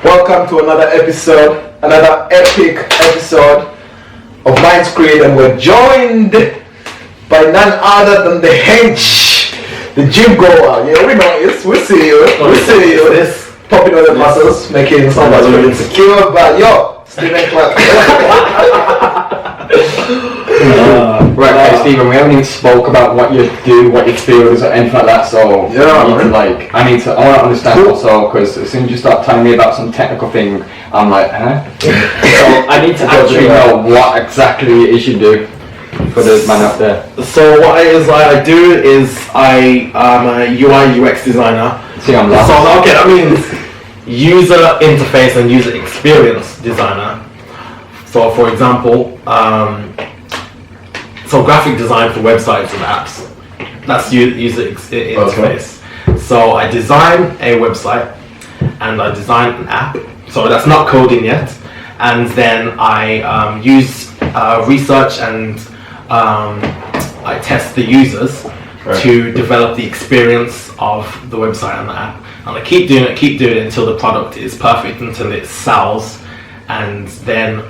Welcome to another episode, another epic episode of Mindscreed, and we're joined by none other than the hench, the gym goer. Yeah, we know this. We see you. We see you. This popping on the muscles, making somebody really insecure. But yo, Stephen Clark. Right, Stephen, we haven't even spoke about what you do, what your field is, or anything like that, so yeah, I want to understand also, because as soon as you start telling me about some technical thing, I'm like, huh? So I need to actually know what exactly it is you do for the man out there. So what I do is I'm a UI UX designer. See, I'm laughing. So okay, that means user interface and user experience designer. So for example, so graphic design for websites and apps. That's user interface. Okay. So I design a website and I design an app. So that's not coding yet. And then I use research and I test the users to develop the experience of the website and the app. And I keep doing it until the product is perfect, until it sells. And then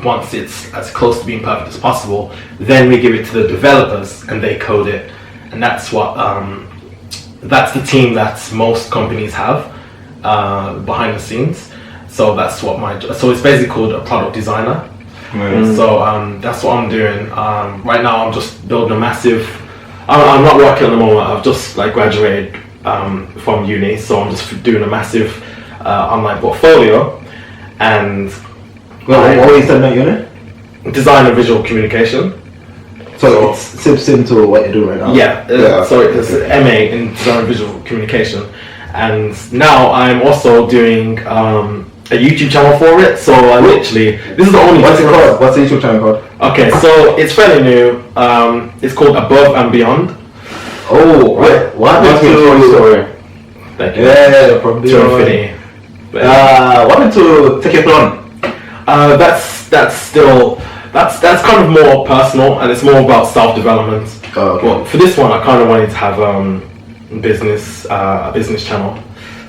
once it's as close to being perfect as possible, then we give it to the developers and they code it. And that's what that's the team that most companies have behind the scenes. So that's what so it's basically called a product designer. Mm-hmm. So that's what I'm doing. Right now I'm just building a massive, I'm not working at the moment, I've just graduated from uni, so I'm just doing a massive online portfolio. And what is that unit? Design and visual communication. So it sips into what you do right now? Yeah. So it's MA in design and visual communication. And now I'm also doing a YouTube channel for it. So I literally, this is the only... What's it called? What's the YouTube channel called? Okay, so it's fairly new. It's called Above and Beyond. Oh, right. What happened to... Story. Thank you. Yeah, from to infinity. What happened to Take It On? That's still that's kind of more personal, and it's more about self-development. Oh, okay. But for this one, I kind of wanted to have a business channel.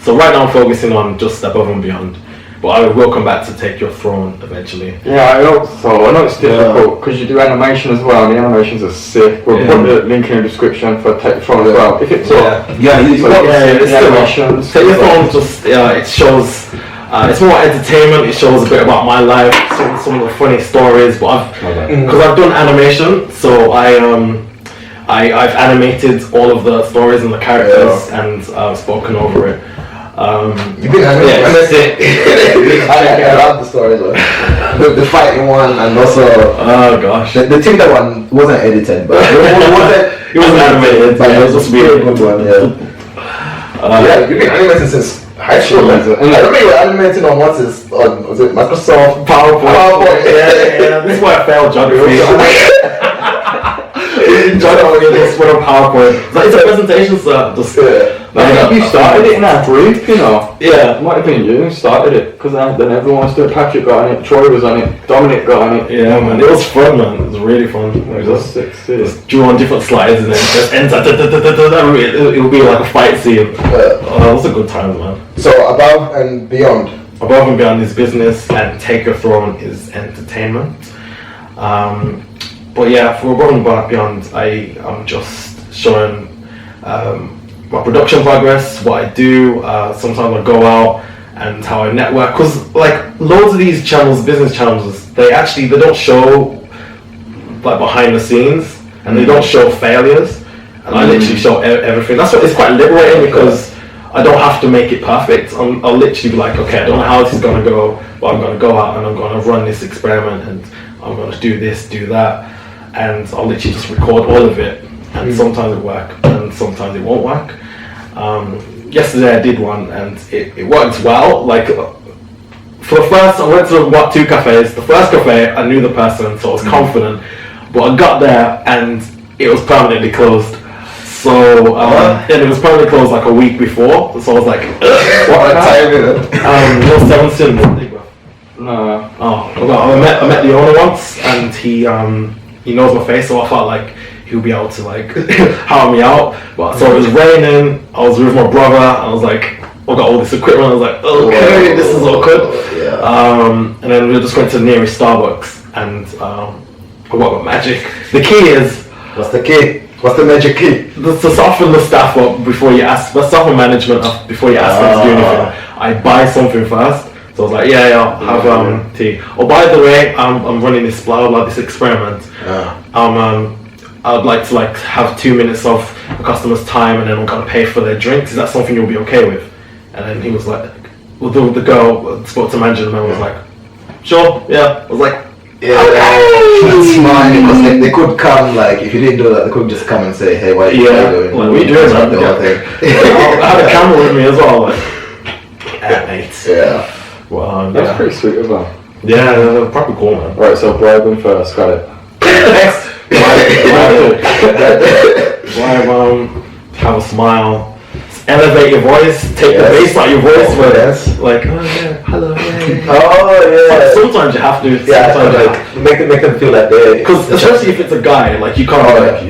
So right now I'm focusing on just Above and Beyond, but I will come back to Take Your Throne eventually. Yeah, I know it's difficult because you do animation as well, and the animations are sick. We'll put the link in the description for Take Your Throne as well. If it's it's animations. Take Your Throne just it shows. It's more entertainment. It shows a bit about my life, some of the funny stories. But because I've done animation, so I've animated all of the stories and the characters and spoken over it. You've been animated. I love the stories. The fighting one, and also the thing that one wasn't edited, but it wasn't animated. But it was just really good one. Yeah, you've been animating since high school. I remember you were animating on was it Microsoft PowerPoint? Yeah. This is why I failed geography. When you just put on PowerPoint. It's a presentation, sir. I think you started it in our group, you know. Yeah. It might have been you who started it, because then everyone was doing. Patrick got on it, Troy was on it, Dominic got on it. Yeah, man. It was fun, man. It was really fun. It was just drew on different slides and then just enter. It would be like a fight scene. It was a good time, man. So Above and Beyond. Above and Beyond is business, and Take Your Throne is entertainment. But yeah, for Above and Beyond, I'm just showing my production progress, what I do. Sometimes I go out and how I network, because loads of these channels, business channels, they don't show behind the scenes, and they don't show failures, and I literally show everything. That's what it's quite liberating, because I don't have to make it perfect. I'll literally be like, okay, I don't know how this is going to go, but I'm going to go out and I'm going to run this experiment, and I'm going to do this, do that, and I'll literally just record all of it, and sometimes it works and sometimes it won't work. Yesterday I did one and it worked well. For the first, I went to two cafes. The first cafe I knew the person, so I was confident, but I got there and it was permanently closed. So then it was permanently closed a week before, so I was like, what time is it? It was 7 Sin. No. I met the owner once, and he knows my face, so I felt like he'll be able to help me out. But so it was raining. I was with my brother. I was like, I got all this equipment. I was like, okay, this is awkward. Yeah. And then we just went to the nearest Starbucks, and I got magic. The key is, what's the key? What's the magic key? to soften the staff up before you ask, the soften management up before you ask them to do anything. I buy something first. So I was like, yeah, I'll have tea. Oh, by the way, I'm running this blah blah this experiment. I'd like to have 2 minutes of the customer's time, and then I'm gonna pay for their drinks. Is that something you'll be okay with? And then he was like, well, the girl spoke to manager, and I was like, sure, yeah. I was like, yeah, that's fine, because they could come, like, if you didn't do that, they could just come and say, hey, what are you doing? Like, what are you doing, man? I had a camera with me as well, like, mate. Yeah. Well, that's pretty sweet as well. Yeah, they're probably cool, man. Right, so bribing first, got it. Next, have a smile, elevate your voice, take the bass out your voice, like, oh yeah, hello, hey. Oh yeah. Like, sometimes you have to. Yeah, Sometimes make them feel like they. Because especially if it's a guy, like you can't be like,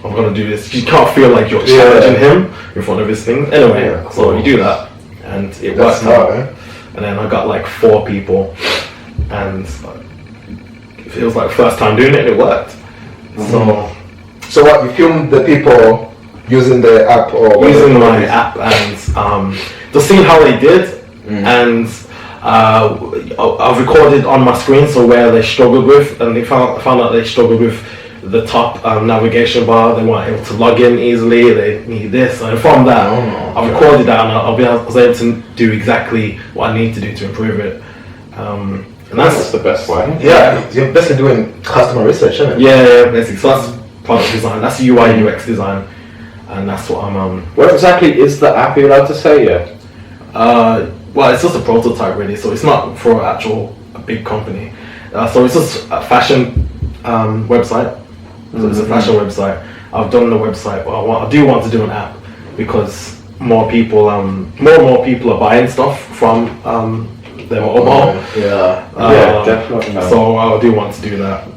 I'm gonna do this. You can't feel like you're challenging him in front of his thing. Anyway, so you do that, and it works out. And then I got like 4 people, and it was like first time doing it, and it worked. So what, you filmed the people using the app or using my app, and just seeing how they did, and I've recorded on my screen, so where they struggled with, and they found out they struggled with the top navigation bar. They weren't able to log in easily. They need this, and from that, I recorded that, and I was able to do exactly what I need to do to improve it. And that's the best way. Yeah, you're basically doing customer research, isn't it? Yeah, basically. So that's product design. That's UI UX design, and that's what I'm. What exactly is the app? You're allowed to say yet? Well, it's just a prototype, really. So it's not for a big company. So it's just a fashion website. So it's a fashion website. I've done the website, but I do want to do an app, because more and more people are buying stuff from their mobile. Yeah, definitely. So I do want to do that.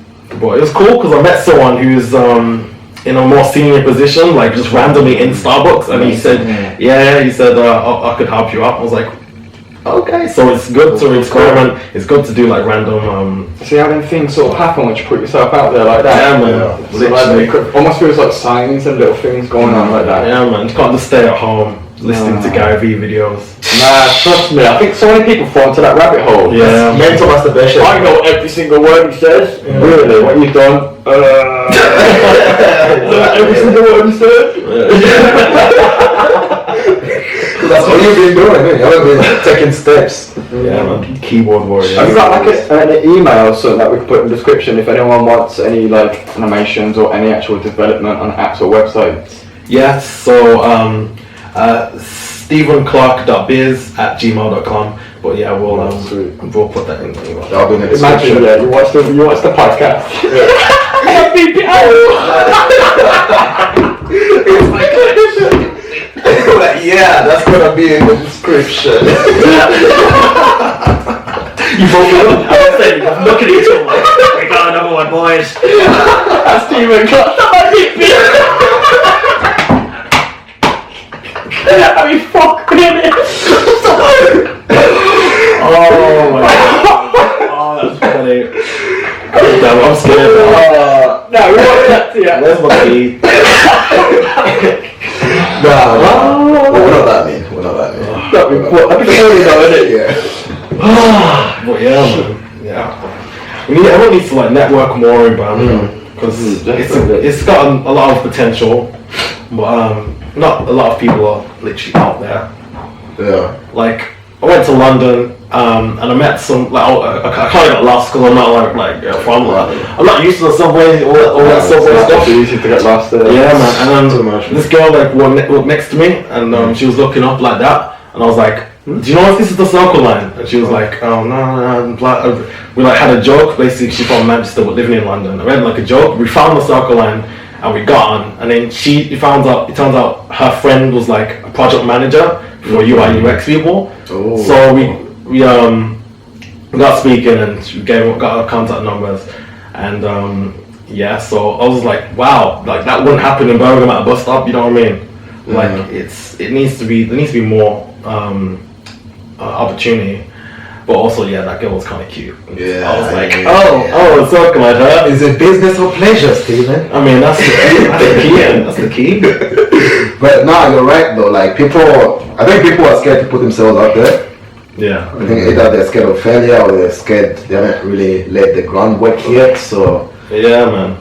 But it was cool because I met someone who's in a more senior position, like just randomly in Starbucks, and he said, I could help you out. I was like, okay. So it's good to experiment. It's good to do like random. See how them things sort of happen once you put yourself out there like that. Yeah, man. So like, it almost feels like signs and little things going on like that. Yeah, man. You can't just stay at home listening to Gary V videos. Nah, trust me. I think so many people fall into that rabbit hole. Yeah. Mental masturbation. I know every single word he says. Yeah. Really? What you've done? Every single word he said. That's what you've been doing. You haven't been taking steps. Yeah, man. Keyboard warrior. Have you got like an email so that we can put in the description if anyone wants any like animations or any actual development on apps or websites? Yes. So stevenclark.biz@gmail.com. But yeah, we'll put that in the email. That'll be in the description. Imagine, you watch the podcast. Yeah, that's gonna be in the description. You both I'm looking at each other like, we got another one, boys. That's Steven Clark. I mean, fuck me. Oh my god. Oh, that's funny. Damn, I'm scared now. No, we won't get to you. Where's my key? No, we're not that mean. I'd be funny though, isn't it? Yeah. But yeah, man. Yeah. I mean, everyone needs to like network more in Birmingham, because it's got a lot of potential, but not a lot of people are literally out there. Yeah. Like, I went to London, and I met some, like, I kind of got lost because I'm not I'm not used to the subway, all that subway stuff. It's easy to get lost there. Yeah, man. And this girl like walked next to me, and she was looking up like that, and I was like, do you know if this is the Circle Line? And she was like, oh no. We like had a joke. Basically, she's from Manchester but living in London. We had like a joke. We found the Circle Line and we got on, and then it turns out her friend was like a project manager for UI UX people. Oh. So we got speaking, and we got our contact numbers, and so I was like, wow, like that wouldn't happen in Birmingham at a bus stop, you know what I mean? Like there needs to be more opportunity. But also, yeah, that girl was kind of cute. Yeah, I was like, yeah. it's talking about her. Is it business or pleasure, Steven? I mean, that's the key. That's the key. But no, you're right though. Like I think people are scared to put themselves out there. Yeah. I think either they're scared of failure or they're scared they haven't really laid the groundwork yet. So yeah, man.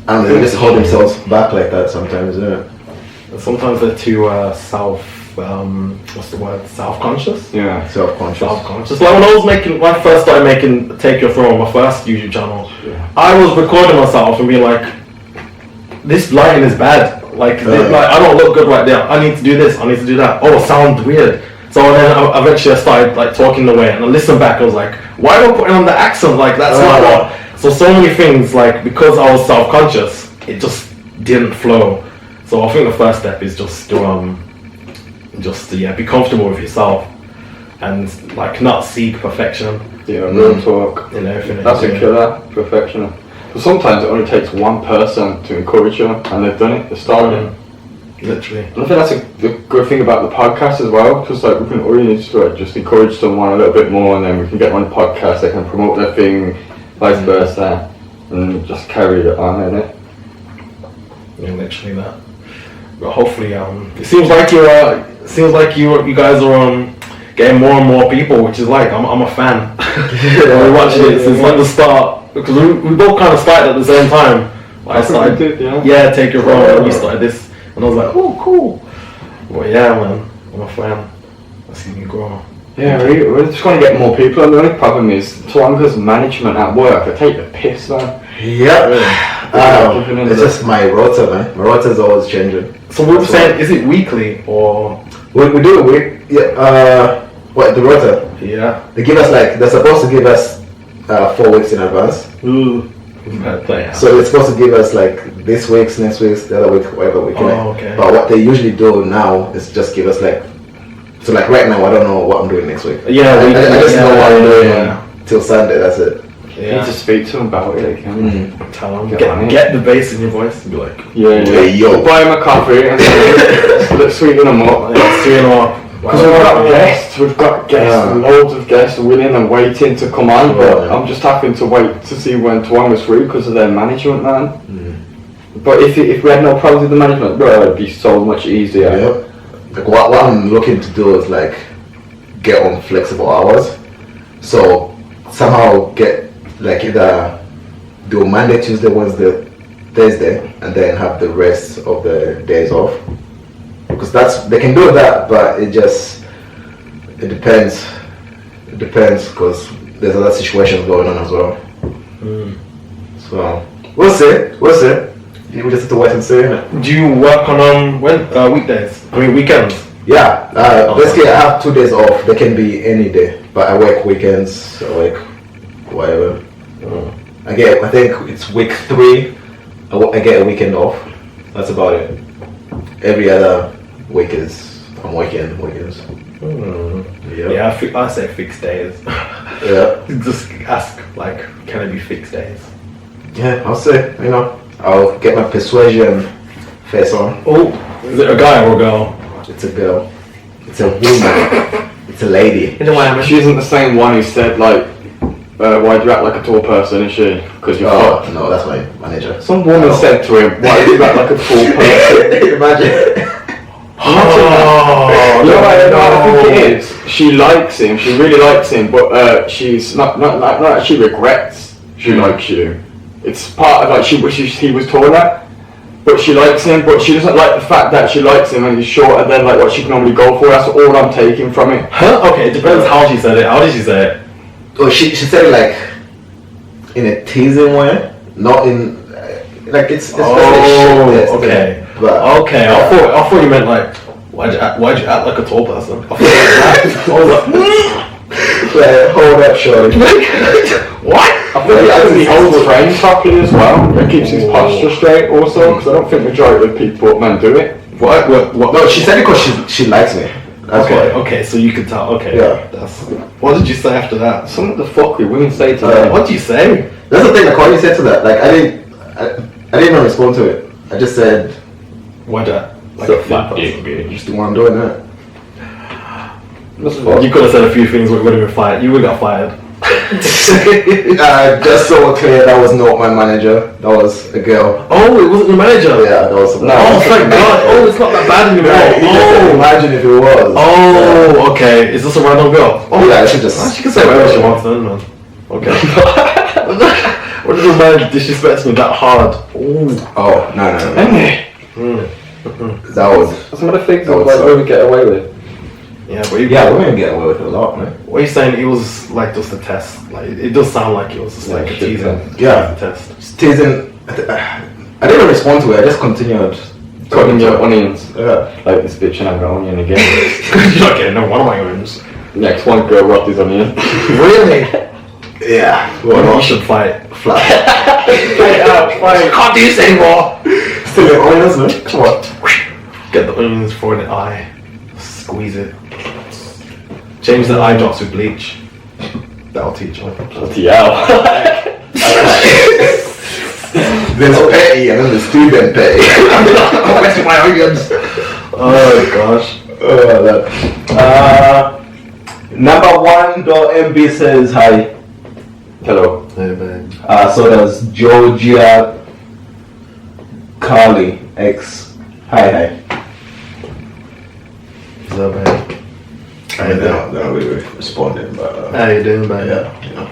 And they just hold themselves back like that sometimes, yeah. Sometimes they're too what's the word? Self-conscious? Yeah, self-conscious. Like when I first started making Take Your Throne, my first YouTube channel, I was recording myself and being like, this lighting is bad. Like I don't look good right there. I need to do this. I need to do that. Oh, it sounds weird. So then eventually I started like talking away, and I listened back. I was like, why am I putting on the accent? Like that's not what. So many things, like because I was self-conscious, it just didn't flow. So I think the first step is just to be comfortable with yourself and like not seek perfection. Yeah, real talk. In everything. That's a killer, perfection. But sometimes it only takes one person to encourage you, and they've done it. They started it. Literally. And I think that's the good thing about the podcast as well, because like we can already just encourage someone a little bit more, and then we can get them on the podcast. They can promote their thing, vice versa, and just carry it on, innit? Yeah, literally that. But hopefully, it seems like you guys are getting more and more people, which is like I'm a fan. We're watching it since like the start, because we both kind of started at the same time. I started, Take Your Throne, and you started this. And I was like, oh, cool. Well, yeah, man, I'm a fan. I see you grow. Yeah, we're just going to get more people. And the only problem is Tawanga's management at work. I take the piss, man. Yeah. It's just my rota, man. My rota is always changing. So what we're saying, is it weekly or? We do a week. Yeah. What, the rota? Yeah. They give us they're supposed to give us 4 weeks in advance. Ooh. So it's supposed to give us like this week's, next week's, the other week, whatever week. Okay. But what they usually do now is just give us so like right now I don't know what I'm doing next week. Yeah, I just know what I'm doing till Sunday. That's it. You need to speak to them about it. Tell them, get the bass in your voice and be like, hey, yo, buy them a coffee and let's sweeten them up. Because we've got guests, loads of guests willing and waiting to come on, but I'm just having to wait to see when Tawanga's free because of their management, man. But if we had no problems with the management, bro, it'd be so much easier. Yeah. Like what I'm looking to do is like get on flexible hours, so somehow get like either do Monday, Tuesday, Wednesday, Thursday, and then have the rest of the days off. Because they can do that, but it depends. It depends because there's other situations going on as well. So we'll see. You just have to wait and see. Innit? Do you work on weekdays? I mean weekends? Yeah. Basically, I have 2 days off. They can be any day, but I work weekends. I work whatever. I think it's week 3. I get a weekend off. That's about it. Every other week I'm working weekends. Yeah, I say fixed days. Yeah. Just ask like, can it be fixed days? Yeah, I'll say, I'll get my persuasion face on. Oh, is it a guy or a girl? It's a girl. It's a woman. It's a lady. She isn't the same one who said like, why do you act like a tall person, is she? Because you're fucked. No, that's my manager. Some woman said to him, why do you act like a tall person? Imagine. You know what I think it is? She likes him, she really likes him, but she's not that she regrets she likes you. It's part of like she wishes he was taller, but she likes him, but she doesn't like the fact that she likes him and he's shorter than like what she can normally go for. That's all I'm taking from it. Huh? Okay, it depends how she said it. How did she say it? Oh, she said it like in a teasing way, not in like it's okay. But, okay, I thought you meant like why'd you act like a tall person? I was like, hold up, shorty. What? I think he holds frame properly as well. It keeps his posture straight also, because I don't think majority of people men do it. What? No, she said it because she likes me. That's why. Okay, so you could tell. Okay. Yeah. What did you say after that? Some of the fuck women say to them. What did you say? That's the thing. Like, what you said to that? Like, I didn't even respond to it. I just said. Why that? Like a flat person. Just the one doing that. You could have said a few things that would have been fired. You would have got fired. Just so we're clear, that was not my manager. That was a girl. Oh, it wasn't the manager? Yeah, that was. Oh, thank God. Oh, it's not that bad anymore. Oh, imagine if it was. Oh, okay. Is this a random girl? Oh, yeah, she just. She can say whatever she wants then, man. Okay. What does this man disrespect me that hard? Ooh. Oh, no. That was. Some of the things that that like women get away with. Yeah, but women get away with it a lot, man. What are you saying? It was like just a test. Like it does sound like it was just like a teasing. Yeah, test. Just teasing. I didn't respond to it. I just continued Cutting your onions. Yeah. Like this bitch and I'm an onion again. You're not getting no one of my onions. Next one girl rocked his onion. Really? Yeah. Well, you should fight. Fly. Fight out, fight. Can't do this anymore. Still in onions, man. Come on. Get the onions for the eye. Squeeze it. Change the eye drops with bleach. That'll teach you. Bloody hell. There's petty and then there's student petty. I'm wasting my onions. Oh gosh. Number 1.mb says hi. Hello. Hey man. So does Georgia Carly X. Hi. What's up, man? They're not really responding, but How you doing, man? yeah, you know.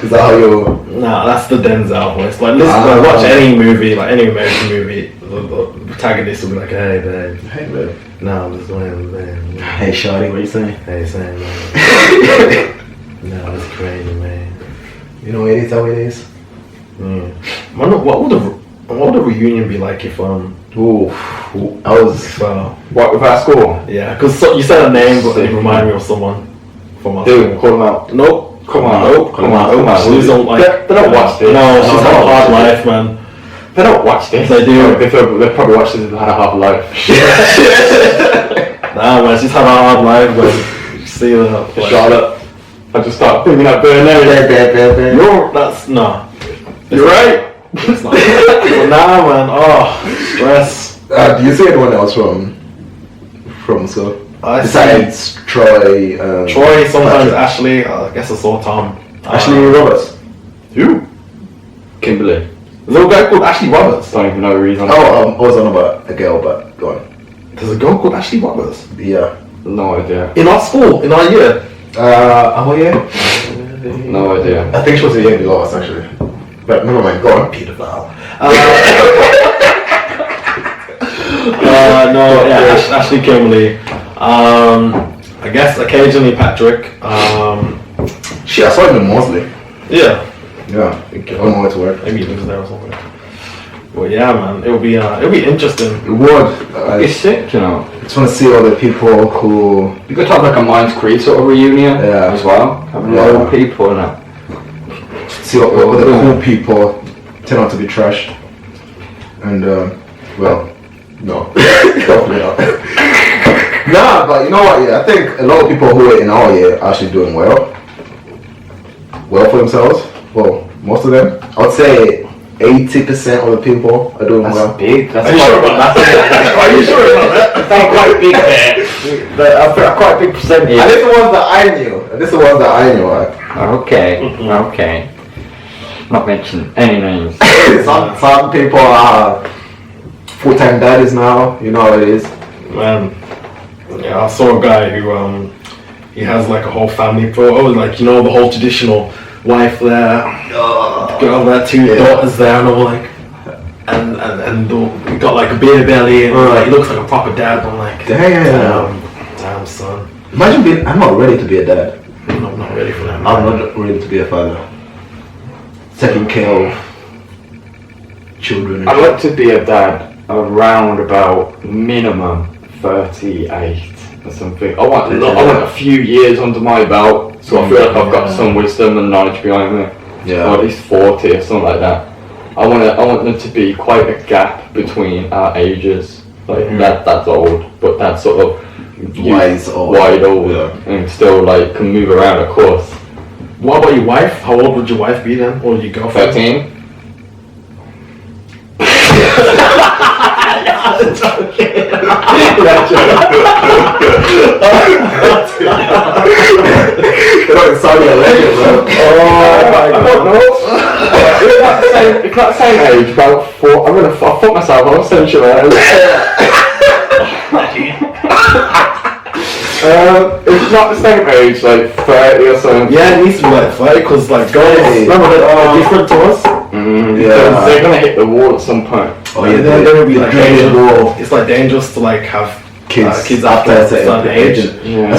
Is that how you? Nah, that's the Denzel voice. Like, listen, like, watch any movie, like any American movie, the protagonist will be like, hey, babe. Hey, man. No, I'm just going, man. Hey, shawty, what you saying? Hey, Sam, man. No, it's crazy, man. You know, it is how it is. What would a reunion be like if Ooh, I was. What, with our school? yeah, because you said a name, but it reminded me of someone from our Dude, school. call them out. Nope. Come on. Nope. Come on. Please don't like. They don't watch this. No, she's had a hard life, man. They don't watch this. They do. They probably watch this and had a half life. Nah, man, she's had a hard life, man. You see that? Like, Charlotte. I just start thinking that burn That's no. You're right. It's not. But nah, man. Oh, stress. Do you see anyone else from school? Besides Troy. Troy, sometimes Patrick. Ashley. I guess I saw Tom. Ashley Roberts. Who? Kimberly. There's a guy called Ashley Roberts. Don't even know the reason. Oh, I was on about a girl, but go on. There's a girl called Ashley Roberts. Yeah. No idea. In our school, in our year. How yeah? No idea. I think she was a year below us actually. But never mind, go on. Pedophile. No, yeah, Ashley Kimberly. I guess occasionally Patrick. Shit, I saw him in Mosley. Yeah. Yeah. On my way to work. Maybe he lives there or something. Well, yeah, man, it'll be interesting. It would. It's sick, you know. I just want to see all the people who. You could have like a Mindscreed sort of reunion as well. Having a lot of people and that. See all the cool people turn out to be trash. And well, no, definitely not. Nah, but you know what? Yeah, I think a lot of people who are in our year are actually doing well for themselves. Well, most of them. I would say 80% of the people are doing well. Big. That's Are you sure about that? Are you sure about that? That's quite big there. A quite big percentage. And this is the ones that I knew. Okay. Not mention any names. Some people are full-time daddies now. You know how it is. Man, yeah, I saw a guy who he has like a whole family photo, like you know the whole traditional wife there, girl there, two daughters there, and all like, and he got like a beer belly, and like he looks like a proper dad. I'm like, damn son. Imagine being. I'm not ready to be a dad. I'm not ready for that. I'm not ready to be a father. Taking care of children. I'd like to be a dad around about minimum 38 or something. I want a few years under my belt, so I feel like I've got some wisdom and knowledge behind me. Yeah. Or at least 40 or something like that. I want there to be quite a gap between our ages. Like that's old, but that's sort of wide old, and still like can move around, of course. What about your wife? How old would your wife be then, or your girlfriend? 13. They're not in Saudi Arabia, bro. I don't know. It's not the same age, about 4. I'm gonna fuck myself. I'm essentially. It's not the same age, like 30 or something. Yeah, it needs to be like 30, because like girls, remember they're different to us. Yeah. They're gonna hit the wall at some point. Oh yeah, they're gonna be like dangerous. It's like dangerous to like have kids after a certain age. Yeah.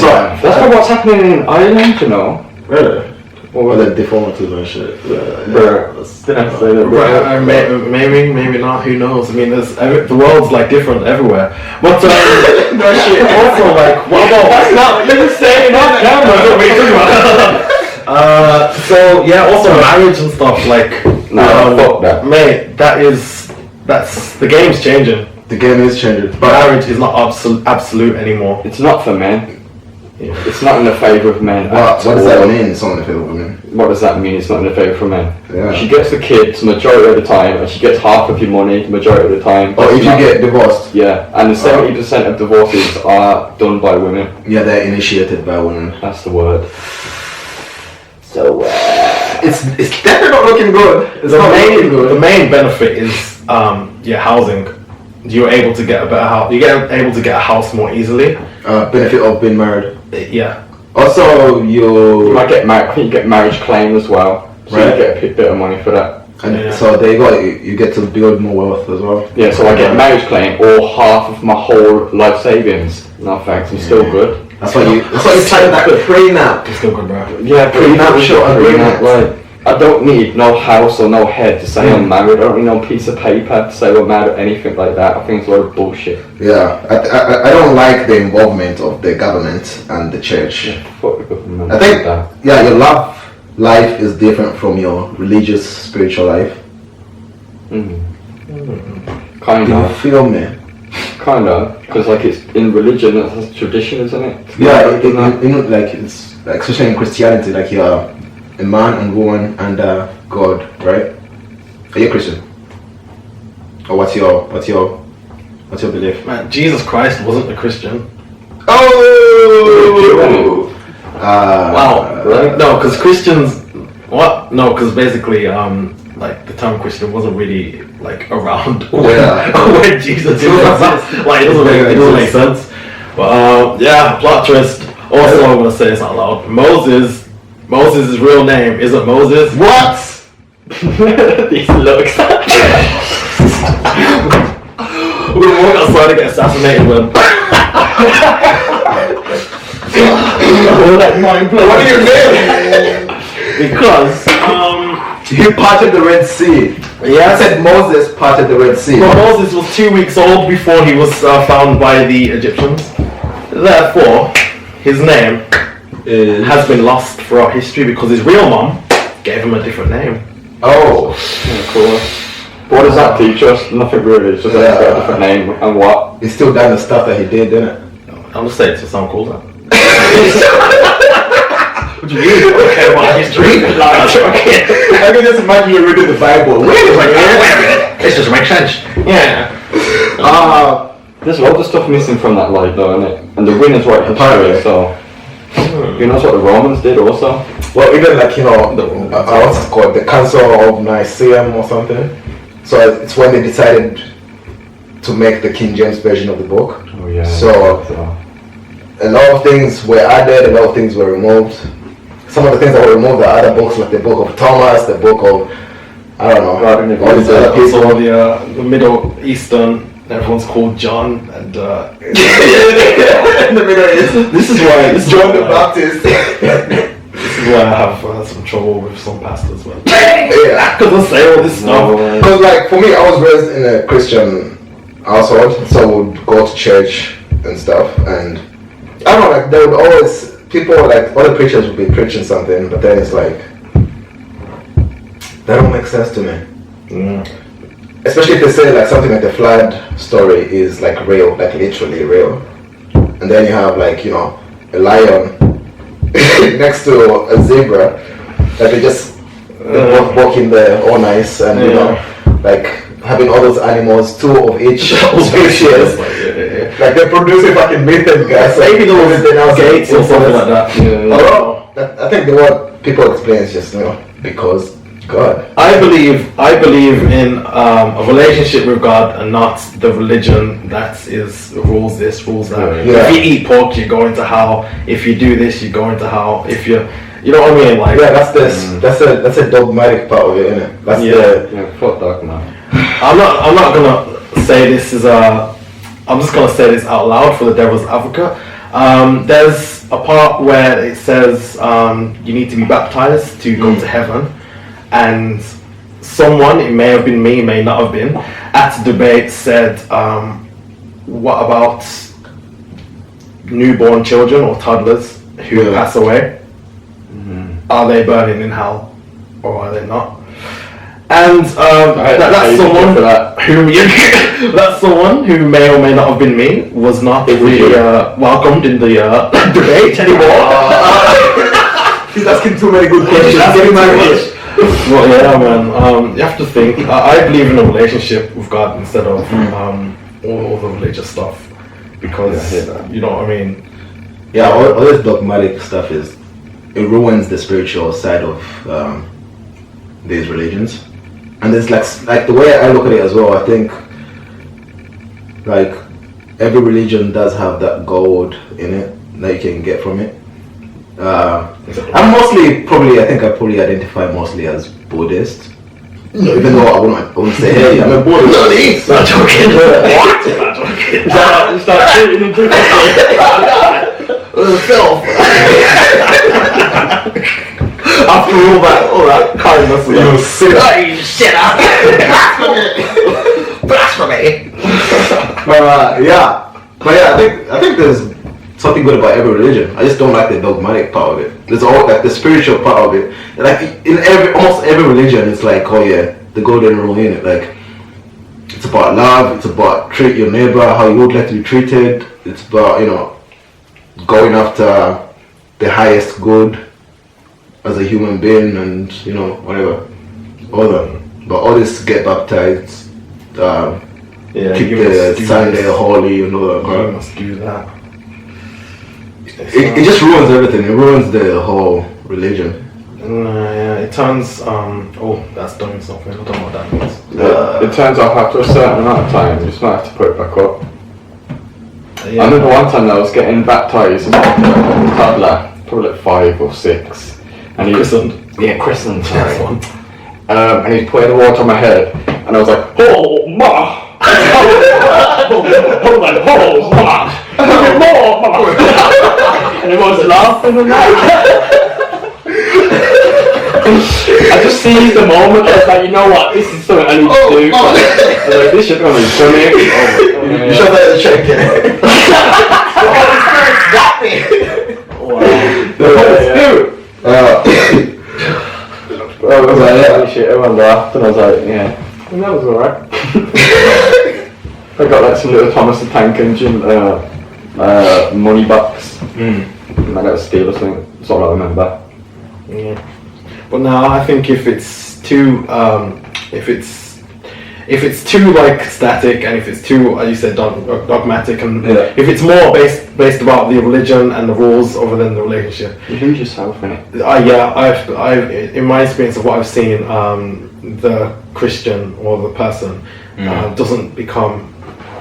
That's what's happening in Ireland, you know. Really? Or the deformities and shit. Maybe not. Who knows? I mean, the world's like different everywhere. But no shit. Also, like, what about? That's not what you're saying on camera. So yeah, also marriage and stuff. Like, fuck that, mate. That's the game's changing. The game is changing. But marriage is not absolute anymore. It's not for men. It's not in the favour of men. What does that mean? It's not in the favour of women. What does that mean? It's not in the favour of men. Yeah. She gets the kids the majority of the time, and she gets half of your money the majority of the time. Oh, if you get divorced? Yeah, and the 70% of divorces are done by women. Yeah, they're initiated by women. That's the word. So it's definitely not looking good. It's not looking good. The main benefit is housing. You're able to get a better house. You're able to get a house more easily. Benefit of being married. Yeah. Also, you might get married. I think you get marriage claim as well. So right. you get a bit of money for that. And so there you go. You get to build more wealth as well. Yeah. So I get marriage claim or half of my whole life savings. No thanks. I'm still good. That's why you signed that prenup. It's still good, bro. Yeah, prenuptial agreement. Like, I don't need no house or no head to say I'm married. I don't need no piece of paper to say I'm married or anything like that. I think it's a lot of bullshit. Yeah, I don't like the involvement of the government and the church. Yeah, fuck the government. I think your love life is different from your religious spiritual life. Kind Do you of. feel me? Kind of, because like it's in religion, it's tradition, isn't it? Yeah, like it's like especially in Christianity, like you're a man and woman under God, right? Are you a Christian? Or what's your belief? Man, Jesus Christ wasn't a Christian. Oh! Wow. Right? No, because Christians. What? No, because basically, like the term Christian wasn't really like around when Jesus exists. Like it doesn't make sense. But plot twist. Also, I'm gonna say this out loud. Moses' real name isn't Moses. What? These looks. We walk outside to get assassinated with. What do you mean? Because he parted the Red Sea. Yeah, I said Moses parted the Red Sea. Well, Moses was 2 weeks old before he was found by the Egyptians. Therefore, his name has been lost throughout history because his real mom gave him a different name. Oh, cool. What does that teach us? Nothing really. It's just that he's got a different name and what? He's still done the stuff that he did, didn't it? I'm just saying it to sound cool, though. What do you mean? I don't care about history. I can just imagine you reading the Bible. Wait a minute. It just makes sense. Yeah. There's loads of stuff missing from that life, though, isn't it? And the winners write history, so. You know what the Romans did also? Well, even like, what's it called? The Council of Nicaea or something. So it's when they decided to make the King James version of the book. Oh, yeah. So a lot of things were added, a lot of things were removed. Some of the things that were removed are other books, like the book of Thomas, the book of, I don't know, all these other people. Also the Middle Eastern, everyone's called John, and in the Middle East. This is why it's John the Baptist. This is why I have some trouble with some pastors, man. Yeah, because they say all this stuff. Because like for me, I was raised in a Christian household, so we'd go to church and stuff, and I don't know, like there would always people like other preachers would be preaching something, but then it's like that don't make sense to me. Especially if they say like something like the flood story is like real, like literally real, and then you have like a lion next to a zebra, like they just both walking there all nice, and like having all those animals, two of each species. Like they're producing fucking methane gas. Maybe those gates or something like that. Oh, I think the word people explain is just because God. I believe in a relationship with God and not the religion that is rules this, rules that. Yeah. If you eat pork, you go into hell. If you do this, you go into hell. If you know what I mean? Like that's that's a dogmatic part of it, isn't it? That's fuck dogma. I'm not gonna say this is I'm just gonna say this out loud for the devil's advocate. There's a part where it says you need to be baptized to go to heaven. And someone, it may have been me, it may not have been, at the debate said, what about newborn children or toddlers who pass away? Are they burning in hell or are they not? And that's someone that's someone who may or may not have been me, was not really welcomed in the debate anymore. He's asking too many good questions. Well, yeah, man. You have to think. I believe in a relationship with God instead of all the religious stuff, because you know what I mean. Yeah, all this dogmatic stuff it ruins the spiritual side of these religions, and it's like the way I look at it as well. I think like every religion does have that gold in it that you can get from it. I'm mostly I think I probably identify mostly as Buddhist. No, even though I wouldn't say, hey, I'm a Buddhist. Not joking. What? Not joking. Start shooting into Self. After all that kindness, you sit up. shit up. Blasphemy. But I think there's something good about every religion. I just don't like the dogmatic part of it. There's all like the spiritual part of it. Like in almost every religion, it's like, oh yeah, the golden rule in it. Like it's about love. It's about treat your neighbor how you would like to be treated. It's about going after the highest good as a human being, and whatever. But all this get baptized. Keep the Sunday holy. You must do that. It just ruins everything. It ruins the whole religion. Yeah, it turns. That's doing something. I don't know what that means. It turns off after a certain amount of time. You just might have to put it back up. Yeah. I remember one time I was getting baptized as a toddler, probably like 5 or 6, and he Christened. Yeah, christened. Sorry. And he poured the water on my head, and I was like, oh ma. And everyone's laughing and that. I just seized the moment. I was like, you know what? This is something I need to do. I was like, this shit gonna be funny. You shot that in the check. Shit, everyone laughed, and I was like, yeah, and that was alright. I got like some little Thomas the Tank Engine money box, and I got a steel or something. That's all I remember. Yeah. But now I think if it's too like static, and if it's too, as you said, dogmatic, and if it's more based about the religion and the rules other than the relationship, You lose yourself in it. I've in my experience of what I've seen, the Christian or the person doesn't become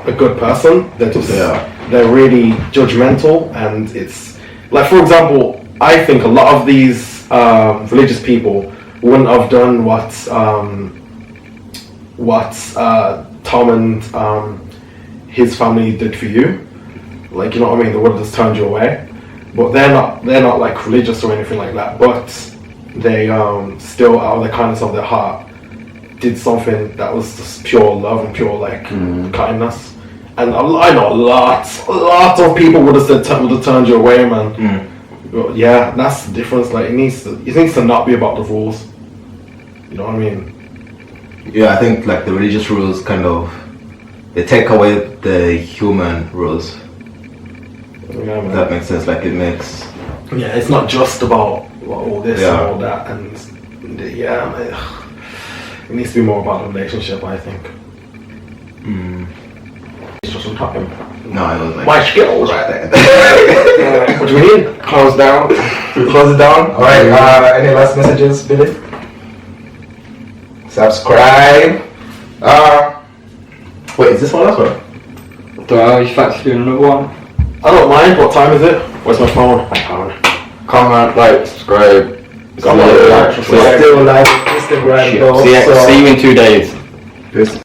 a good person. They're just they're really judgmental, and it's like, for example, I think a lot of these religious people wouldn't have done what Tom and his family did for you. Like, you know what I mean? They would have just turned you away. But they're not like religious or anything like that. But they still, out of the kindness of their heart, did something that was just pure love and pure kindness. And I know lots of people would have turned you away, man. But yeah, that's the difference. Like, it needs to not be about the rules. You know what I mean? Yeah, I think like the religious rules they take away the human rules. Yeah, man. That makes sense. Like it makes. Yeah, it's not just about all this and all that, and it needs to be more about the relationship, I think. waste of some time. No, it was like My skills. right there. What do we need? Close down. Close it down. All right. Any last messages, Billy? Subscribe. Wait, is this one last one? Do I fancy doing another one? I don't mind. What time is it? Where's my phone? My phone. Comment, like, subscribe. Comment, like, We're still live on Instagram. See you in 2 days. Peace.